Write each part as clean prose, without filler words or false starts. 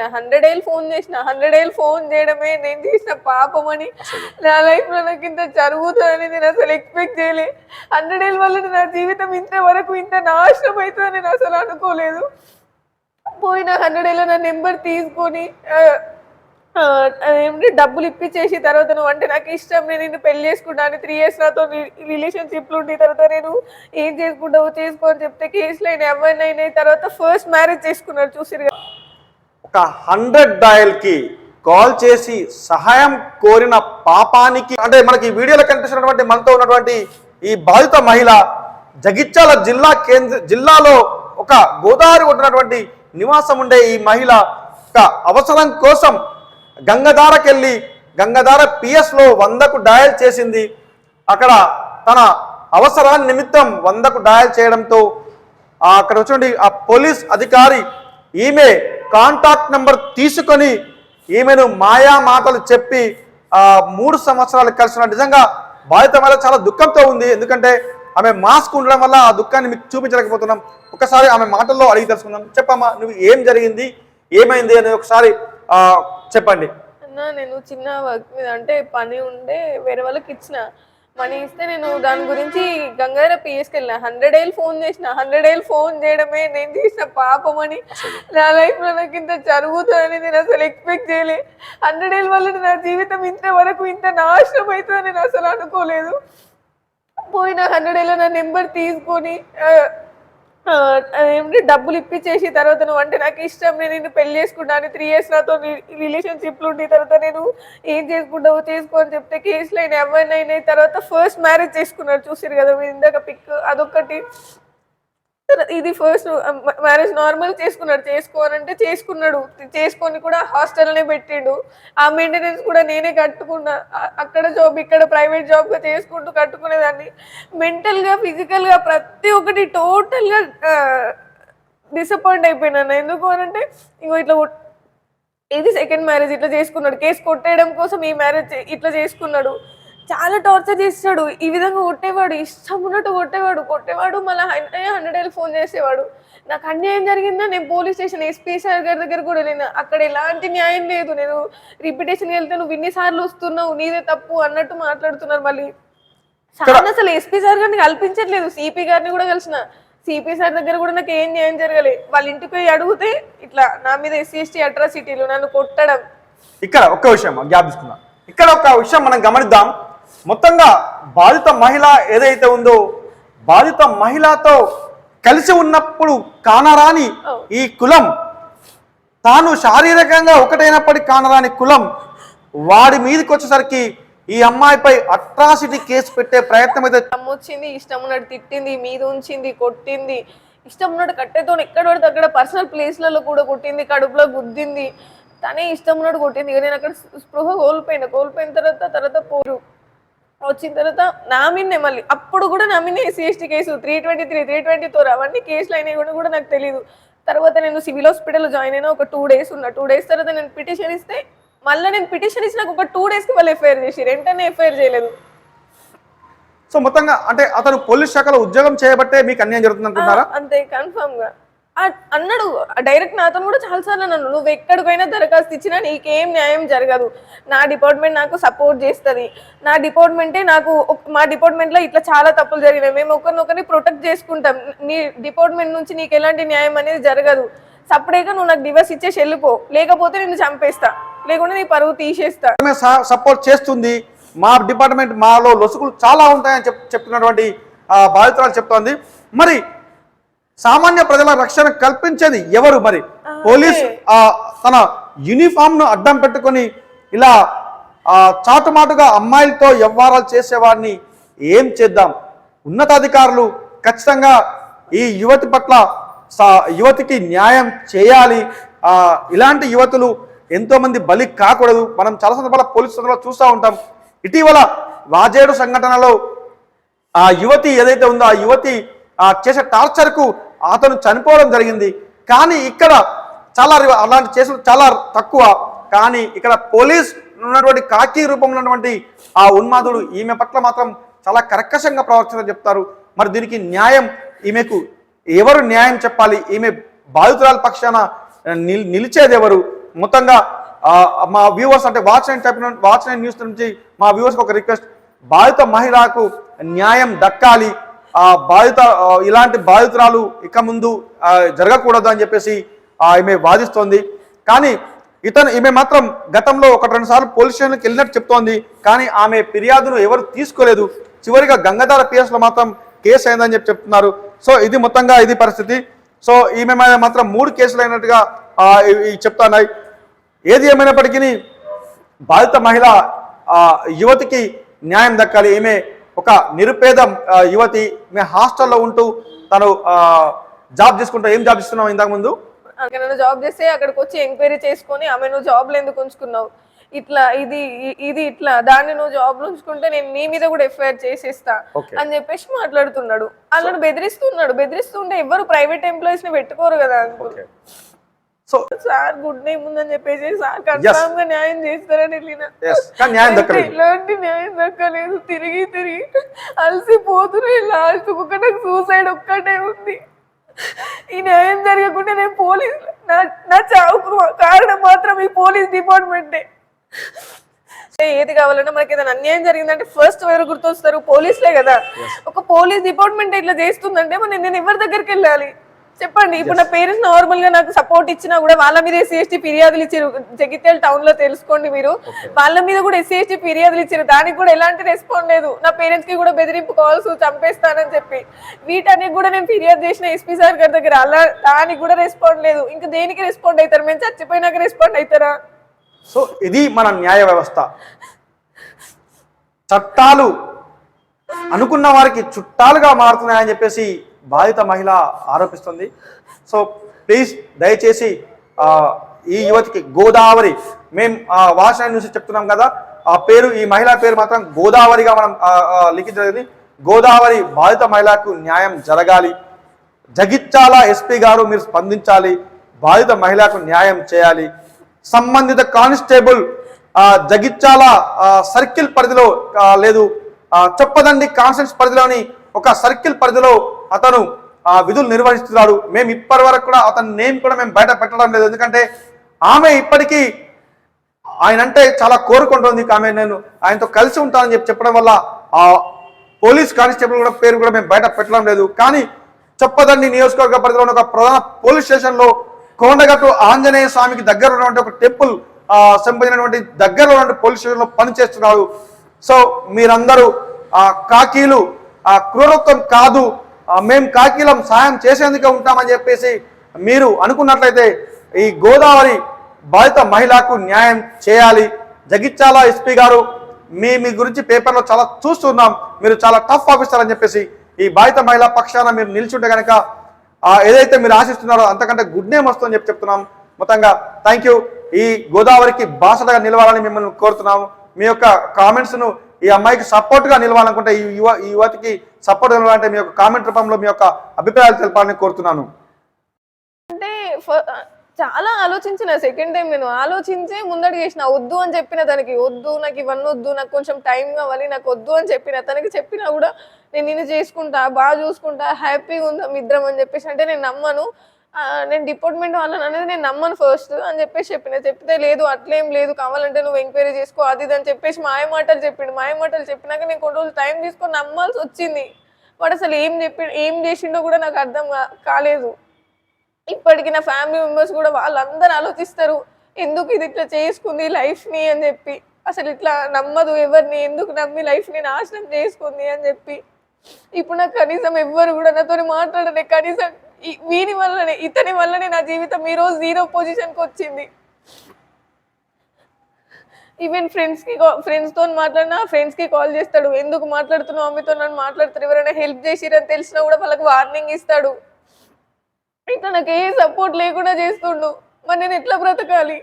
100 ఏళ్ళు ఫోన్ చేసిన 100 ఏళ్ళు ఫోన్ చేయడమే నేను చేసిన పాపం అని నా లైఫ్ లో నాకు ఇంత జరుగుతుందని నేను అసలు ఎక్స్పెక్ట్ చేయలే 100 ఏళ్ళ వల్ల నా జీవితం ఇంతవరకు ఇంత నాశనం అవుతుందని నేను అసలు అనుకోలేదు పోయిన 100 ఏళ్ళ నా నెంబర్ తీసుకొని ఏమిటి డబ్బులు ఇప్పించేసి తర్వాత నువ్వు అంటే నాకు ఇష్టం నేను నిన్ను పెళ్లి చేసుకుంటాను 3 years నాతో రిలేషన్షిప్లు ఉండి తర్వాత నేను ఏం చేసుకుంటావు చేసుకో అని చెప్తే కేసులు అయినా ఎవరిని అయినాయి తర్వాత ఫస్ట్ మ్యారేజ్ చేసుకున్నారు చూసిరు ఒక 100 డయల్ కి కాల్ చేసి సహాయం కోరిన పాపానికి అంటే మనకి ఈ వీడియోలో కనిపిస్తున్నటువంటి మనతో ఉన్నటువంటి ఈ బాధిత మహిళ జగిత్యాల జిల్లాలో ఒక గోదావరి ఉన్నటువంటి నివాసం ఉండే ఈ మహిళ ఒక అవసరం కోసం గంగధారకెళ్ళి గంగధార పిఎస్లో 100కు డయల్ చేసింది. అక్కడ తన అవసరాన్ని నిమిత్తం 100కు డయల్ చేయడంతో అక్కడ వచ్చినటువంటి ఆ పోలీస్ అధికారి ఈమె కాంటాక్ట్ నెంబర్ తీసుకొని ఈమెను మాయా మాటలు చెప్పి 3 సంవత్సరాలు కలిసిన నిజంగా బాధిత మహిళ చాలా దుఃఖంతో ఉంది. ఎందుకంటే ఆమె మాస్క్ ఉండడం వల్ల ఆ దుఃఖాన్ని మీకు చూపించలేకపోతున్నాం. ఒకసారి ఆమె మాటల్లో అడిగి తెలుసుకుందాం. చెప్పమ్మా, నువ్వు ఏం జరిగింది, ఏమైంది అనేది ఒకసారి చెప్పండి. నేను చిన్న వర్క్ మీద అంటే పని ఉండే వేరే వాళ్ళకి ఇచ్చిన మనీ ఇస్తే నేను దాని గురించి గంగాధర పిఎస్కి వెళ్ళిన 100 ఏళ్ళు ఫోన్ చేసిన 100 ఏళ్ళు ఫోన్ చేయడమే నేను చేసిన పాపం అని నా లైఫ్ లో నాకు ఇంత జరుగుతుందని నేను అసలు ఎక్స్పెక్ట్ చేయలే 100 ఏళ్ళ వల్ల నా జీవితం ఇంతవరకు ఇంత నాశనం అవుతుందని నేను అసలు అనుకోలేదు పోయిన 100 ఏళ్ళ నా నెంబర్ తీసుకొని ఏమిటి డబ్బులు ఇప్పించేసి తర్వాత నువ్వు అంటే నాకు ఇష్టం నేను నిన్ను పెళ్లి చేసుకుంటాను 3 years నాతో రిలేషన్షిప్లు ఉండి తర్వాత నేను ఏం చేసుకుంటావు చేసుకో అని చెప్తే కేసులు అయినా ఎవరిని అయినాయి తర్వాత ఫస్ట్ మ్యారేజ్ చేసుకున్నారు చూసిరు కదా మీరు ఇందాక పిక్ అదొకటి ఇది ఫస్ట్ మ్యారేజ్ నార్మల్ చేసుకున్నాడు చేసుకోవాలంటే చేసుకున్నాడు చేసుకొని కూడా హాస్టల్నే పెట్టిండు ఆ మెయింటెనెన్స్ కూడా నేనే కట్టుకున్నా అక్కడ జాబ్ ఇక్కడ ప్రైవేట్ జాబ్గా చేసుకుంటూ కట్టుకునేదాన్ని మెంటల్గా ఫిజికల్గా ప్రతి ఒక్కటి టోటల్గా డిసప్పాయింట్ అయిపోయినాను. ఎందుకు అనంటే ఇంకో ఇట్లా ఇది సెకండ్ మ్యారేజ్ ఇట్లా చేసుకున్నాడు కేసు కొట్టేయడం కోసం ఈ మ్యారేజ్ ఇట్లా చేసుకున్నాడు చాలా టార్చర్ చేస్తాడు ఈ విధంగా కొట్టేవాడు ఇష్టం ఉన్నట్టు కొట్టేవాడు మళ్ళీ 100 ఏళ్ళు ఫోన్ చేసేవాడు నాకు అన్యాయం జరిగిందా నేను పోలీస్ స్టేషన్ ఎస్పీ సార్ గారి దగ్గర కూడా నేను అక్కడ ఎలాంటి న్యాయం లేదు నేను రిపిటేషన్కి వెళ్తే నువ్వు ఇన్నిసార్లు వస్తున్నావు నీదే తప్పు అన్నట్టు మాట్లాడుతున్నారు మళ్ళీ సార్ అసలు ఎస్పీ సార్ గారిని కల్పించట్లేదు సిపి గారిని కూడా కలిసిన సిపి సార్ దగ్గర కూడా నాకు ఏం న్యాయం జరగలేదు వాళ్ళ ఇంటికి పోయి అడిగితే ఇట్లా నా మీద SC/ST అట్రాసిటీలు నన్ను కొట్టడం. ఇక్కడ ఒక్క విషయం గ్యాప్ తీసుకున్నాం. ఇక్కడ ఒక విషయం మనం గమనిద్దాం. మొత్తంగా బాధిత మహిళ ఏదైతే ఉందో బాధిత మహిళతో కలిసి ఉన్నప్పుడు కానరాని ఈ కులం తాను శారీరకంగా ఒకటైనప్పటికీ కానరాని కులం వాడి మీదకి వచ్చేసరికి ఈ అమ్మాయిపై అట్రాసిటీ కేసు పెట్టే ప్రయత్నం అయితే వచ్చింది ఇష్టం ఉన్నట్టు తిట్టింది మీద ఉంచింది కొట్టింది ఇష్టం ఉన్నట్టు కట్టెతో ఎక్కడ పడితే అక్కడ పర్సనల్ ప్లేస్లలో కూడా కొట్టింది కడుపులో గుద్దింది తనే ఇష్టం ఉన్నట్టు కొట్టింది. నేను అక్కడ స్పృహ కోల్పోయిన తర్వాత పోరు వచ్చిన తర్వాత నా మీదే మళ్ళీ అప్పుడు కూడా నా మీద SC/ST కేసు 323 324 అవన్నీ కేసులు అయినాయి కూడా నాకు తెలియదు. తర్వాత నేను సివిల్ హాస్పిటల్లో జాయిన్ అయినా ఒక 2 days ఉన్నా 2 days తర్వాత నేను పిటిషన్ ఇస్తే మళ్ళీ నేను పిటిషన్ ఇచ్చినాక ఒక 2 daysకి వాళ్ళు ఎఫ్ఐఆర్ చేసి వెంటనే ఎఫ్ఐఆర్ చేయలేదు. సో మొత్తంగా అంటే అతను పోలీస్ శాఖలో ఉద్యోగం చేయబట్టే మీకు అన్యాయం జరుగుతుంది అనుకుంటారా? అంతే కన్ఫర్మ్ గా అన్నాడు డైరెక్ట్ నాతో కూడా చాలాసార్లు అన్నాను నువ్వు ఎక్కడికైనా దరఖాస్తు ఇచ్చినా నీకేం న్యాయం జరగదు నా డిపార్ట్మెంట్ నాకు సపోర్ట్ చేస్తుంది నా డిపార్ట్మెంటే నాకు మా డిపార్ట్మెంట్లో ఇట్లా చాలా తప్పులు జరిగినాయి మేము ఒకరినొకరిని ప్రొటెక్ట్ చేసుకుంటాం నీ డిపార్ట్మెంట్ నుంచి నీకు ఎలాంటి న్యాయం అనేది జరగదు సపరేట్గా నువ్వు నాకు డివోర్స్ ఇచ్చేసి వెళ్ళిపో లేకపోతే నిన్ను చంపేస్తా లేకుంటే నీ పరువు తీసేస్తా సపోర్ట్ చేస్తుంది మా డిపార్ట్మెంట్ మాలో లొసుగులు చాలా ఉంటాయని చెప్తున్నటువంటి బాధితురాలు చెప్తోంది. మరి సామాన్య ప్రజల రక్షణ కల్పించేది ఎవరు? మరి పోలీస్ తన యూనిఫామ్ ను అడ్డం పెట్టుకొని ఇలా చాటుమాటుగా అమ్మాయిలతో వ్యవహారాలు చేసేవాడిని ఏం చేద్దాం? ఉన్నతాధికారులు ఖచ్చితంగా ఈ యువతి పట్ల యువతికి న్యాయం చేయాలి. ఇలాంటి యువతులు ఎంతో మంది బలి కాకూడదు. మనం చాలా సందర్భాల పోలీసు సందర్భాలు చూస్తూ ఉంటాం. ఇటీవల వాజేడు సంఘటనలో ఆ యువతి ఏదైతే ఉందో ఆ యువతి చేసే టార్చర్కు అతను చనిపోవడం జరిగింది. కానీ ఇక్కడ చాలా అలాంటి కేసులు చాలా తక్కువ. కానీ ఇక్కడ పోలీస్ ఉన్నటువంటి కాకి రూపంలో ఉన్నటువంటి ఆ ఉన్మాదుడు ఈమె పట్ల మాత్రం చాలా కర్కశంగా ప్రవర్తించని చెప్తారు. మరి దీనికి న్యాయం ఈమెకు ఎవరు న్యాయం చెప్పాలి? ఈమె బాధితురాల పక్షాన నిలిచేది ఎవరు? మొత్తంగా మా వ్యూవర్స్ అంటే వాచ్ నైన్ న్యూస్ నుంచి మా వ్యూవర్స్కి ఒక రిక్వెస్ట్, బాధిత మహిళకు న్యాయం దక్కాలి, ఇలాంటి బాధితురాలు ఇక ముందు జరగకూడదు అని చెప్పేసి ఈమె వాదిస్తోంది. కానీ ఈమె మాత్రం గతంలో 1-2 సార్లు పోలీస్ స్టేషన్కి వెళ్ళినట్టు చెప్తోంది. కానీ ఆమె ఫిర్యాదును ఎవరు తీసుకోలేదు. చివరిగా గంగాధర PS లో మాత్రం కేసు అయిందని చెప్తున్నారు. సో ఇది మొత్తంగా ఇది పరిస్థితి. సో ఈమె మీద మాత్రం 3 కేసులు అయినట్టుగా చెప్తున్నాయి. ఏది ఏమైనప్పటికీ బాధిత మహిళ యువతికి న్యాయం దక్కాలి. ఈమె ఒక నిరుపేద యువతి, ఈమె హాస్టల్లో ఉంటూ తను జాబ్ చేసుకుంటా. ఏం జాబ్ చేస్తున్నావు ఇంతకు ముందు? అక్కడ జాబ్ చేస్తే అక్కడికి వచ్చి ఎంక్వైరీ చేసుకొని ఆమె నువ్వు జాబ్లో ఎందుకు ఉంచుకున్నావు, ఇట్లా ఇది ఇట్లా దాన్ని నువ్వు జాబ్లో ఉంచుకుంటే నేను నీ మీద కూడా FIR చేసేస్తా అని చెప్పేసి మాట్లాడుతున్నాడు. వాళ్ళని బెదిరిస్తుంటే ఎవరు ప్రైవేట్ ఎంప్లాయీస్ ని పెట్టుకోరు కదా. సో సార్ గుడ్ నేమ్ ఉందని చెప్పేసి సార్ కన్ఫర్మ్ గా న్యాయం చేస్తారని వెళ్ళిన ఇలాంటి న్యాయం దక్కలేదు. తిరిగి అలసిపోతున్నా. లాస్ట్ ఒక నాకు సూసైడ్ ఒక్కటే ఉంది. ఈ న్యాయం జరగకుండా నేను నా చావుకు కారణం మాత్రం ఈ పోలీస్ డిపార్ట్మెంటే. ఏది కావాలన్నా మనకి ఏదైనా అన్యాయం జరిగిందంటే ఫస్ట్ ఎవరు గుర్తొస్తారు? పోలీసులే కదా. ఒక పోలీస్ డిపార్ట్మెంట్ ఇట్లా చేస్తుందంటే నేను ఎవరి దగ్గరికి వెళ్ళాలి చెప్పండి. ఇప్పుడు నా పేరెంట్స్ నార్మల్ గా నాకు సపోర్ట్ ఇచ్చినా కూడా వాళ్ళ మీద SC/ST ఫిర్యాదులు ఇచ్చారు. జగిత్యాల టౌన్ లో తెలుసుకోండి మీరు, వాళ్ళ మీద కూడా SC/ST ఫిర్యాదులు ఇచ్చారు. దానికి కూడా ఎలాంటి రెస్పాండ్ లేదు. నా పేరెంట్స్ కి కూడా బెదిరింపు కాల్స్, చంపేస్తానని చెప్పి వీటనికి కూడా నేను ఫిర్యాదు చేసిన SP సార్ గారి దగ్గర. అలా దానికి కూడా రెస్పాండ్ లేదు. ఇంకా దేనికి రెస్పాండ్ అవుతారు? మేము చచ్చిపోయినాక రెస్పాండ్ అవుతారా? సో ఇది మన న్యాయ వ్యవస్థ. చట్టాలు అనుకున్న వారికి చుట్టాలుగా మారుతున్నాయని చెప్పేసి బాధిత మహిళ ఆరోపిస్తుంది. సో ప్లీజ్ దయచేసి ఈ యువతికి గోదావరి, మేము వాచ్ నైన్ న్యూస్ చెప్తున్నాం కదా, ఆ పేరు, ఈ మహిళ పేరు మాత్రం గోదావరిగా మనం లిఖించలేదు. గోదావరి బాధిత మహిళకు న్యాయం జరగాలి. జగిత్యాల SP గారు మీరు స్పందించాలి. బాధిత మహిళకు న్యాయం చేయాలి. సంబంధిత కానిస్టేబుల్ జగిత్యాల సర్కిల్ పరిధిలో లేదు, చొప్పదండి కాన్స్టెన్స్ పరిధిలోని ఒక సర్కిల్ పరిధిలో అతను విధులు నిర్వహిస్తున్నాడు. మేము ఇప్పటి వరకు కూడా అతని నేమ్ కూడా మేము బయట పెట్టడం లేదు. ఎందుకంటే ఆమె ఇప్పటికీ ఆయన అంటే చాలా కోరుకుంటుంది. ఆమె నేను ఆయనతో కలిసి ఉంటానని చెప్పడం వల్ల ఆ పోలీస్ కానిస్టేబుల్ కూడా పేరు కూడా మేము బయట పెట్టడం లేదు. కానీ చొప్పదండి నియోజకవర్గ పరిధిలో ఒక ప్రధాన పోలీస్ స్టేషన్లో కొండగట్టు ఆంజనేయ స్వామికి దగ్గర ఉన్నటువంటి ఒక టెంపుల్ సంబంధించినటువంటి దగ్గరలో ఉన్నటువంటి పోలీస్ స్టేషన్లో పనిచేస్తున్నాడు. సో మీరందరూ కాకీలు క్రూరత్వం కాదు, మేము కాకీలం సాయం చేసేందుకే ఉంటామని చెప్పేసి మీరు అనుకున్నట్లయితే ఈ గోదావరి బాధిత మహిళకు న్యాయం చేయాలి. జగిత్యాల SP గారు మీ గురించి పేపర్లో చాలా చూస్తున్నాం, మీరు చాలా టఫ్ ఆఫీసర్ అని చెప్పేసి ఈ బాధిత మహిళా పక్షాన మీరు నిల్చుంటే కనుక ఏదైతే మీరు ఆశిస్తున్నారో అంతకంటే గుడ్ నేమ్ వస్తుందని చెప్తున్నాం. మొత్తంగా థ్యాంక్ యూ. ఈ గోదావరికి బాసటగా నిలవాలని మిమ్మల్ని కోరుతున్నాము. మీ యొక్క కామెంట్స్ను ఈ అమ్మాయికి సపోర్ట్గా నిలవాలనుకుంటే, ఈ యువతికి సపోర్ట్ నిలవాలంటే మీ యొక్క కామెంట్ రూపంలో మీ యొక్క అభిప్రాయాలు తెలపాలని కోరుతున్నాను. అంటే చాలా ఆలోచించిన, సెకండ్ టైం నేను ఆలోచించే ముందడి చేసిన. వద్దు అని చెప్పిన దానికి, వద్దు నాకు ఇవన్నీ వద్దు, నాకు కొంచెం టైం కావాలి, నాకు వద్దు అని చెప్పిన. తనకి చెప్పినా కూడా నేను నిన్ను చేసుకుంటా, బాగా చూసుకుంటా, హ్యాపీగా ఉందాం ఇద్దరం అని చెప్పేసి. అంటే నేను నమ్మను, నేను డిపార్ట్మెంట్ వాళ్ళని అనేది నేను నమ్మను ఫస్ట్ అని చెప్పేసి చెప్తే లేదు అట్లేం లేదు, కావాలంటే నువ్వు ఎంక్వైరీ చేసుకో అది అని చెప్పేసి మాయమాటలు చెప్పినాక నేను కొన్ని రోజులు టైం తీసుకొని నమ్మాల్సి వచ్చింది. వాడు అసలు ఏం చేసిండో కూడా నాకు అర్థం కాలేదు. ఇప్పటికి నా ఫ్యామిలీ మెంబర్స్ కూడా వాళ్ళందరూ ఆలోచిస్తారు, ఎందుకు ఇది ఇట్లా చేసుకుంది లైఫ్ని అని చెప్పి. అసలు ఇట్లా నమ్మదు ఎవరిని, ఎందుకు నమ్మి లైఫ్ని నాశనం చేసుకుంది అని చెప్పి. ఇప్పుడు నాకు కనీసం ఎవ్వరు కూడా నాతో మాట్లాడలే. కనీసం వీని వల్లనే, ఇతని వల్లనే నా జీవితం ఈరోజు 0 పొజిషన్కి వచ్చింది. ఈవెన్ ఫ్రెండ్స్తో మాట్లాడినా ఫ్రెండ్స్కి కాల్ చేస్తాడు, ఎందుకు మాట్లాడుతున్నావు అమ్మతో నన్ను మాట్లాడతారు, ఎవరైనా హెల్ప్ చేసిరని తెలిసినా కూడా వాళ్ళకి వార్నింగ్ ఇస్తాడు. ఇట్లా నాకు ఏ సపోర్ట్ లేకుండా చేస్తుండు. మరి నేను ఎట్లా బ్రతకాలి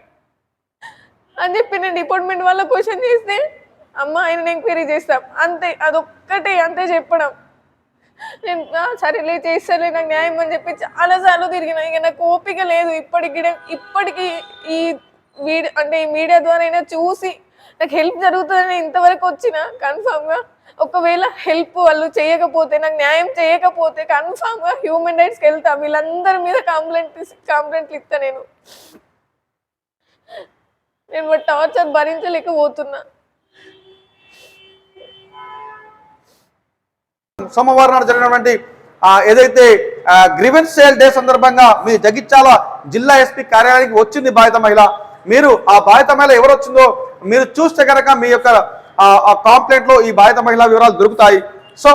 అని చెప్పి నేను డిపార్ట్మెంట్ వాళ్ళ క్వశ్చన్ చేస్తే అమ్మ ఆయన ఎంక్వైరీ చేస్తాం అంతే, అదొక్కటే అంతే చెప్పడం. నేను సరేలే చేస్తాలే నాకు న్యాయం అని చెప్పి చాలాసార్లు తిరిగినా. ఇక నాకు ఓపిక లేదు ఇప్పటికి ఈ మీడియా ద్వారా అయినా చూసి నాకు హెల్ప్ జరుగుతుందని ఇంతవరకు వచ్చినా కన్ఫామ్గా ఒకవేళ హెల్ప్ వాళ్ళు చేయకపోతే, నాకు న్యాయం చేయకపోతే కన్ఫామ్గా హ్యూమన్ రైట్స్కి వెళ్తా. వీళ్ళందరి మీద కంప్లైంట్లు ఇస్తా నేను. నేను మా టార్చర్ భరించలేకపోతున్నా. సోమవారం నాడు జరిగినటువంటి ఏదైతే గ్రీవెన్స్ సేల్ డే సందర్భంగా మీ జగిత్యాల జిల్లా ఎస్పీ కార్యాలయానికి వచ్చింది బాధిత మహిళ. మీరు ఆ బాధిత మహిళ ఎవరు వచ్చిందో మీరు చూస్తే కనుక మీ యొక్క కాంప్లైంట్ లో ఈ బాధిత మహిళ వివరాలు దొరుకుతాయి. సో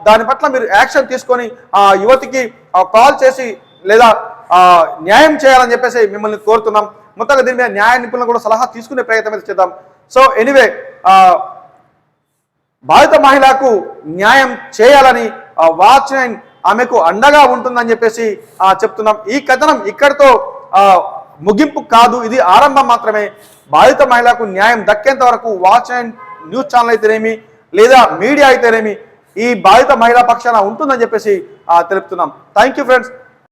దాని పట్ల మీరు యాక్షన్ తీసుకొని ఆ యువతికి కాల్ చేసి లేదా న్యాయం చేయాలని చెప్పేసి మిమ్మల్ని కోరుతున్నాం. మొత్తంగా దీని మీద న్యాయ నిపుణులు కూడా సలహా తీసుకునే ప్రయత్నం అయితే చేద్దాం. సో ఎనీవే బాధిత మహిళకు న్యాయం చేయాలని వాచ్ 9 ఆమెకు అండగా ఉంటుందని చెప్పేసి చెప్తున్నాం. ఈ కథనం ఇక్కడితో ముగింపు కాదు, ఇది ఆరంభం మాత్రమే. బాధిత మహిళకు న్యాయం దక్కేంత వరకు వాచ్ 9 న్యూస్ ఛానల్ అయితేనేమి లేదా మీడియా అయితేనేమి ఈ బాధిత మహిళా పక్షాన ఉంటుందని చెప్పేసి తెలుపుతున్నాం. Thank you friends.